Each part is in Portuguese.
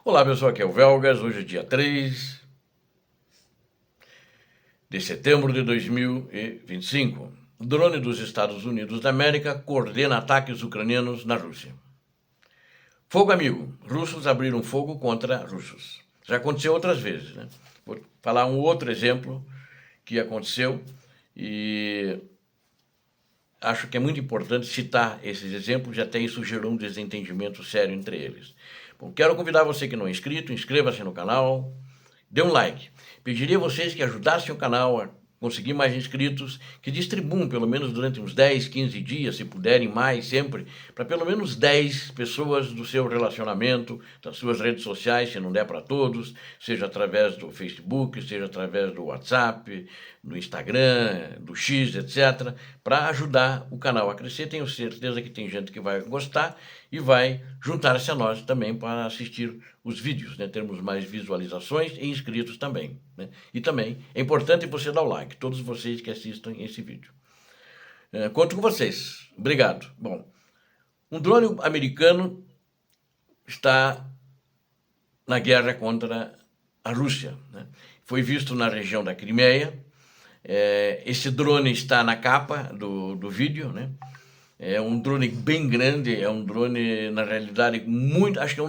Olá pessoal, aqui é o Velgas, hoje é dia 3 de setembro de 2025. O drone dos Estados Unidos da América coordena ataques ucranianos na Rússia. Fogo amigo, russos abriram fogo contra russos. Já aconteceu outras vezes, né? Vou falar um outro exemplo que aconteceu e acho que é muito importante citar esses exemplos, até isso gerou um desentendimento sério entre eles. Bom, quero convidar você que não é inscrito, inscreva-se no canal, dê um like. Pediria a vocês que ajudassem o canal a conseguir mais inscritos, que distribuam pelo menos durante uns 10, 15 dias, se puderem mais, sempre, para pelo menos 10 pessoas do seu relacionamento, das suas redes sociais, se não der para todos, seja através do Facebook, seja através do WhatsApp, do Instagram, do X, etc., para ajudar o canal a crescer. Tenho certeza que tem gente que vai gostar e vai juntar-se a nós também para assistir os vídeos, né? Termos mais visualizações e inscritos também, né? E também é importante você dar o like, todos vocês que assistam esse vídeo. Conto com vocês. Obrigado. Bom, um drone americano está na guerra contra a Rússia, né? Foi visto na região da Crimeia. Esse drone está na capa do vídeo, né? É um drone bem grande, é um drone, na realidade, muito, acho que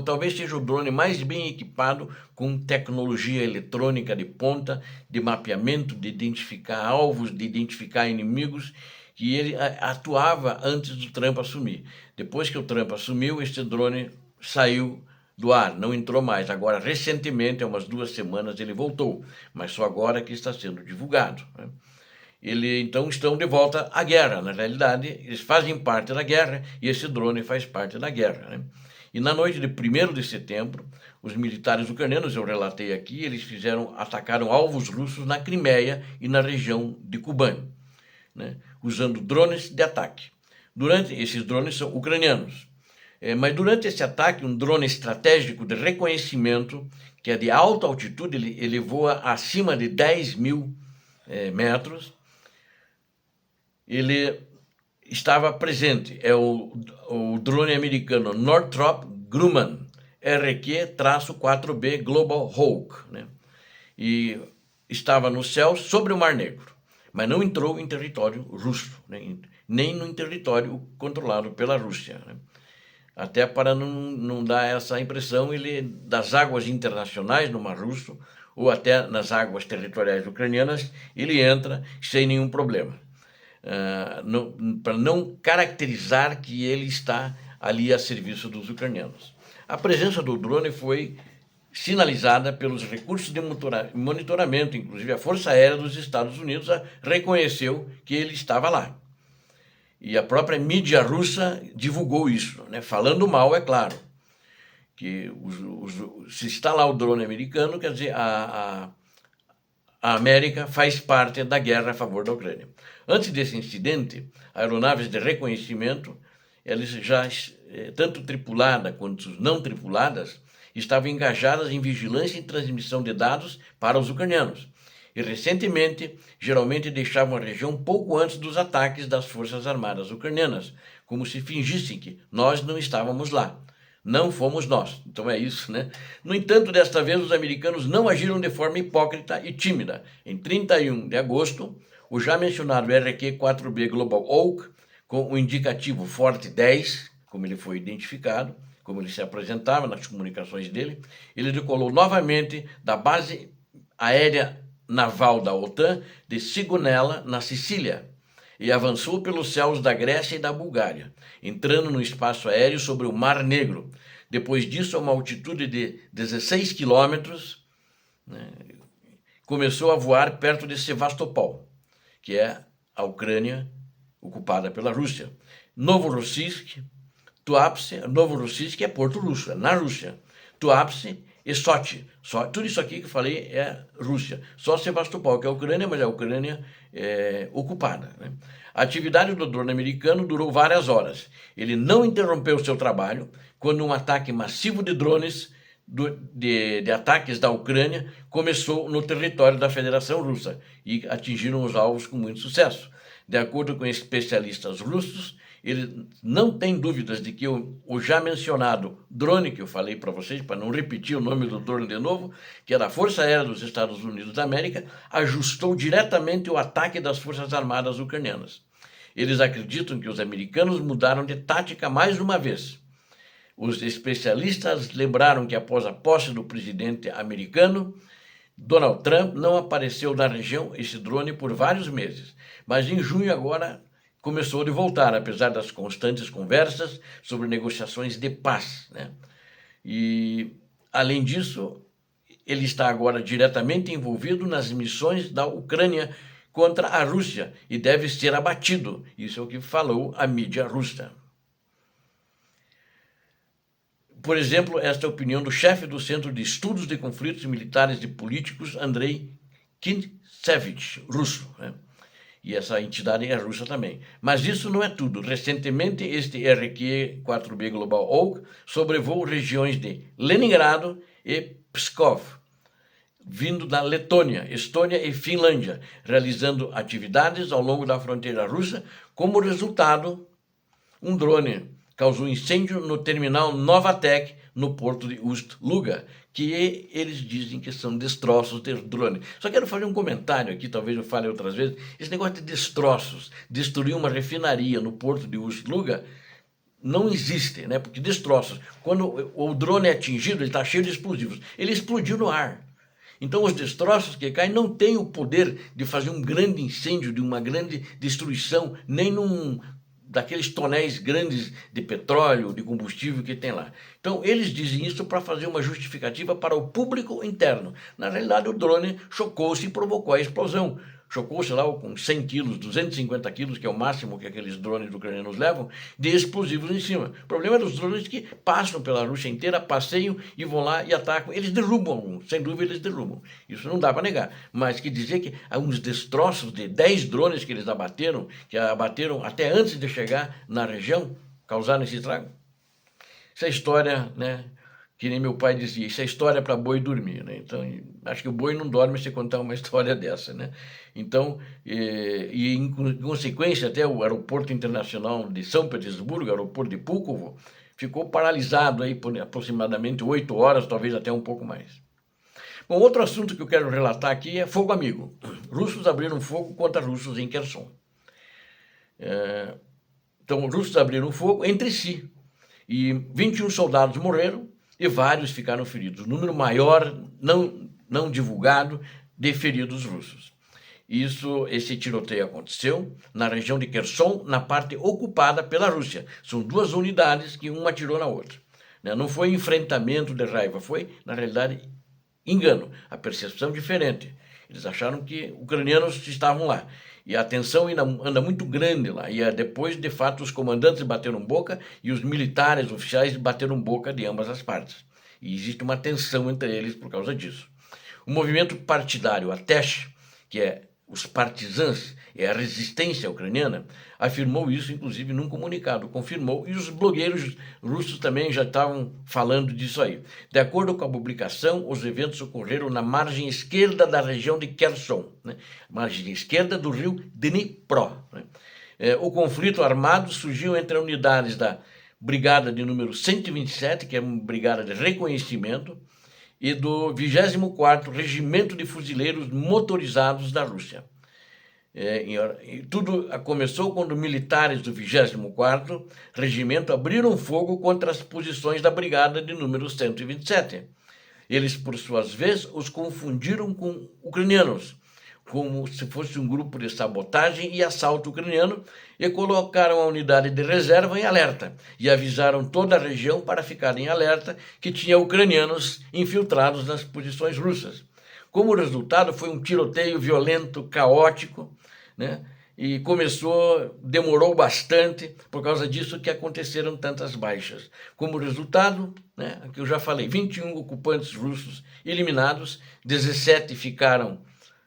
talvez seja o drone mais bem equipado com tecnologia eletrônica de ponta, de mapeamento, de identificar alvos, de identificar inimigos, que ele atuava antes do Trump assumir. Depois que o Trump assumiu, este drone saiu do ar, não entrou mais. Agora, recentemente, há umas 2 semanas, ele voltou, mas só agora que está sendo divulgado, né? Então estão de volta à guerra. Na realidade, eles fazem parte da guerra e esse drone faz parte da guerra, né? E na noite de 1º de setembro, os militares ucranianos, eu relatei aqui, eles atacaram alvos russos na Crimeia e na região de Kuban, né? Usando drones de ataque. Esses drones são ucranianos. Mas durante esse ataque, um drone estratégico de reconhecimento, que é de alta altitude, ele voa acima de 10.000 metros, ele estava presente. É o drone americano Northrop Grumman RQ-4B Global Hawk, né? E estava no céu sobre o Mar Negro, mas não entrou em território russo, né? Nem no território controlado pela Rússia, né? Até para não dar essa impressão, das águas internacionais no Mar Russo, ou até nas águas territoriais ucranianas, ele entra sem nenhum problema. Para não caracterizar que ele está ali a serviço dos ucranianos. A presença do drone foi sinalizada pelos recursos de monitoramento, inclusive a Força Aérea dos Estados Unidos reconheceu que ele estava lá. E a própria mídia russa divulgou isso, né? Falando mal, é claro, que se está lá o drone americano, quer dizer, a América faz parte da guerra a favor da Ucrânia. Antes desse incidente, aeronaves de reconhecimento, elas já, tanto tripuladas quanto não tripuladas, estavam engajadas em vigilância e transmissão de dados para os ucranianos. E recentemente, geralmente deixavam a região pouco antes dos ataques das Forças Armadas ucranianas, como se fingissem que nós não estávamos lá. Não fomos nós. Então é isso, né? No entanto, desta vez, os americanos não agiram de forma hipócrita e tímida. Em 31 de agosto, o já mencionado RQ-4B Global Hawk, com o indicativo Forte 10, como ele foi identificado, como ele se apresentava nas comunicações dele, ele decolou novamente da base aérea naval da OTAN de Sigonella, na Sicília, e avançou pelos céus da Grécia e da Bulgária, entrando no espaço aéreo sobre o Mar Negro. Depois disso, a uma altitude de 16 quilômetros, né, começou a voar perto de Sevastopol, que é a Ucrânia ocupada pela Rússia. Novorossiysk, Tuapse, Novorossiysk é Porto Russo, é na Rússia. Tuapse e Sochi. Tudo isso aqui que eu falei é Rússia. Só Sevastopol, que é a Ucrânia, mas a Ucrânia é ocupada, né? A atividade do drone americano durou várias horas. Ele não interrompeu seu trabalho quando um ataque massivo de drones de ataques da Ucrânia começou no território da Federação Russa e atingiram os alvos com muito sucesso. De acordo com especialistas russos, ele não tem dúvidas de que o já mencionado drone, que eu falei para vocês, para não repetir o nome do drone de novo, que é da Força Aérea dos Estados Unidos da América, ajustou diretamente o ataque das Forças Armadas ucranianas. Eles acreditam que os americanos mudaram de tática mais uma vez. Os especialistas lembraram que após a posse do presidente americano, Donald Trump, não apareceu na região esse drone por vários meses, mas em junho agora começou a voltar, apesar das constantes conversas sobre negociações de paz, né? E, além disso, ele está agora diretamente envolvido nas missões da Ucrânia contra a Rússia e deve ser abatido. Isso é o que falou a mídia russa. Por exemplo, esta é a opinião do chefe do Centro de Estudos de Conflitos Militares e Políticos, Andrei Kintsevich, russo, né? E essa entidade é russa também. Mas isso não é tudo. Recentemente, este RQ-4B Global Oak sobrevoou regiões de Leningrado e Pskov, vindo da Letônia, Estônia e Finlândia, realizando atividades ao longo da fronteira russa. Como resultado, um drone causou incêndio no terminal Novatek, no porto de Ust-Luga, que eles dizem que são destroços de drone. Só quero fazer um comentário aqui, talvez eu fale outras vezes. Esse negócio de destroços, destruir uma refinaria no porto de Ust-Luga, não existe, né? Porque destroços, quando o drone é atingido, ele está cheio de explosivos. Ele explodiu no ar. Então, os destroços que caem não têm o poder de fazer um grande incêndio, de uma grande destruição, nem daqueles tonéis grandes de petróleo, de combustível que tem lá. Então, eles dizem isso para fazer uma justificativa para o público interno. Na realidade, o drone chocou-se e provocou a explosão. Chocou-se lá com 100 quilos, 250 quilos, que é o máximo que aqueles drones ucranianos levam, de explosivos em cima. O problema é dos drones que passam pela Rússia inteira, passeiam e vão lá e atacam. Eles derrubam, sem dúvida eles derrubam. Isso não dá para negar. Mas que dizer que há uns destroços de 10 drones que eles abateram, que abateram até antes de chegar na região, causaram esse estrago. Essa história, né? Que nem meu pai dizia, isso é história para boi dormir, né? Então, acho que o boi não dorme se contar uma história dessa, né? Então, em consequência, até o aeroporto internacional de São Petersburgo, o aeroporto de Pulkovo, ficou paralisado aí por aproximadamente 8 horas, talvez até um pouco mais. Bom, outro assunto que eu quero relatar aqui é fogo amigo. Russos abriram fogo contra russos em Kherson. Então, russos abriram fogo entre si e 21 soldados morreram e vários ficaram feridos. O número maior, não divulgado, de feridos russos. Esse tiroteio aconteceu na região de Kherson, na parte ocupada pela Rússia. São duas unidades que uma atirou na outra. Não foi enfrentamento de raiva, foi, na realidade, engano, a percepção diferente. Eles acharam que ucranianos estavam lá. E a tensão ainda anda muito grande lá. E depois, de fato, os comandantes bateram boca e os militares oficiais bateram boca de ambas as partes. E existe uma tensão entre eles por causa disso. O movimento partidário Atesh, que é os partisãs, é a resistência ucraniana, afirmou isso, inclusive, num comunicado, confirmou, e os blogueiros russos também já estavam falando disso aí. De acordo com a publicação, os eventos ocorreram na margem esquerda da região de Kherson, né? Margem esquerda do rio Dnipro, né? O conflito armado surgiu entre unidades da Brigada de número 127, que é uma brigada de reconhecimento, e do 24º Regimento de Fuzileiros Motorizados da Rússia. Tudo começou quando militares do 24º Regimento abriram fogo contra as posições da Brigada de número 127. Eles, por sua vez, os confundiram com ucranianos, como se fosse um grupo de sabotagem e assalto ucraniano, e colocaram a unidade de reserva em alerta, e avisaram toda a região para ficar em alerta que tinha ucranianos infiltrados nas posições russas. Como resultado, foi um tiroteio violento, caótico, né? E demorou bastante, por causa disso que aconteceram tantas baixas. Como resultado, né, que eu já falei, 21 ocupantes russos eliminados, 17 ficaram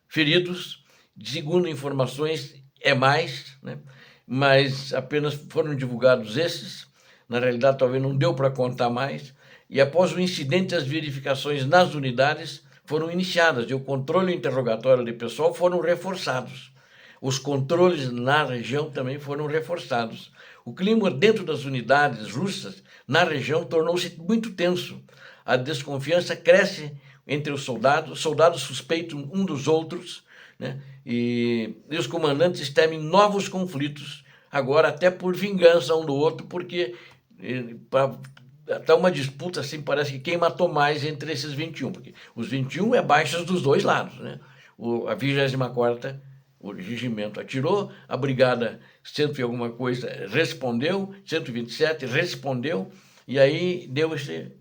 feridos, segundo informações é mais, né? Mas apenas foram divulgados esses, na realidade talvez não deu para contar mais, e após o incidente as verificações nas unidades foram iniciadas e o controle e interrogatório de pessoal foram reforçados. Os controles na região também foram reforçados. O clima dentro das unidades russas na região tornou-se muito tenso. A desconfiança cresce entre os soldados suspeitam um dos outros, né? E os comandantes temem novos conflitos, agora até por vingança um do outro, porque até uma disputa assim, parece que quem matou mais entre esses 21, porque os 21 é baixas dos dois lados, né? A 24ª, o regimento atirou, a brigada 100 e alguma coisa respondeu, 127 respondeu, e aí deu esse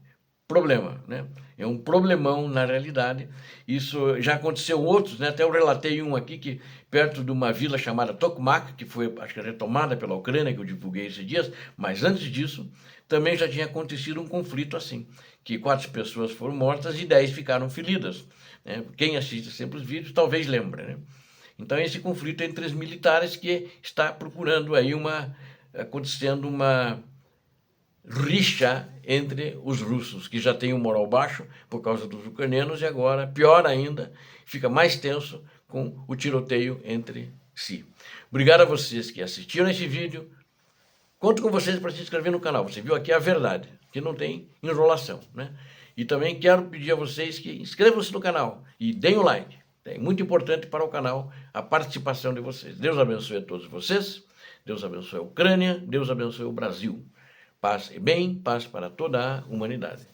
problema, né? É um problemão na realidade. Isso já aconteceu outros, né? Até eu relatei um aqui que perto de uma vila chamada Tokmak, que foi, acho que retomada pela Ucrânia, que eu divulguei esses dias, mas antes disso também já tinha acontecido um conflito assim, que 4 pessoas foram mortas e 10 ficaram feridas, né? Quem assiste sempre os vídeos talvez lembre, né? Então esse conflito entre os militares que está procurando aí acontecendo uma rixa entre os russos, que já têm um moral baixo por causa dos ucranianos, e agora, pior ainda, fica mais tenso com o tiroteio entre si. Obrigado a vocês que assistiram esse vídeo. Conto com vocês para se inscrever no canal. Você viu aqui a verdade, que não tem enrolação, né? E também quero pedir a vocês que inscrevam-se no canal e deem o like. É muito importante para o canal a participação de vocês. Deus abençoe a todos vocês. Deus abençoe a Ucrânia. Deus abençoe o Brasil. Paz e bem, paz para toda a humanidade.